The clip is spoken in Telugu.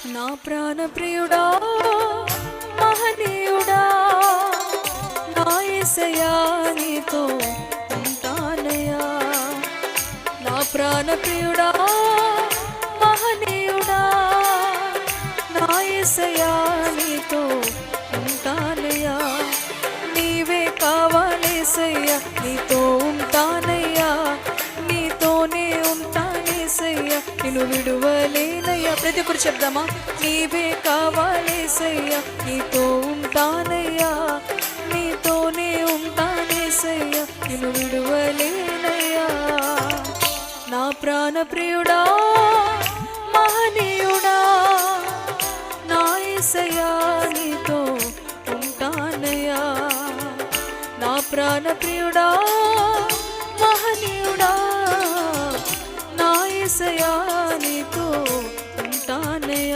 నా ప్రాణ ప్రియుడా మహనీయుడా నా యేసయ్యా నీతో ఉంటానయ్యా. నా ప్రాణ ప్రియుడా మహనీయుడా నా యేసయ్యా నీతో ఉంటానయ్యా. నీవే కావాలేసయ్యా నీతో ఉంటానయ్యా. నీతోనే ఉంటానేసయ్యా నిన్ను విడువలేనయ్యా. ప్రతి ఒక్కరు చెప్దామా? నీవే కావాలేసయ్యా నీతో ఉంటానయ్యా. నీతోనే ఉంటానేసయ్యా నిన్ను విడువలేనయ్యా. నా ప్రాణ ప్రియుడా మహనీయుడా నా యేసయ్యా నీతో ఉంటానయ్యా. నా ప్రాణ ప్రియుడా మహనీయుడా నా యేసయ్యా నీతో ఉంటానయ్యా.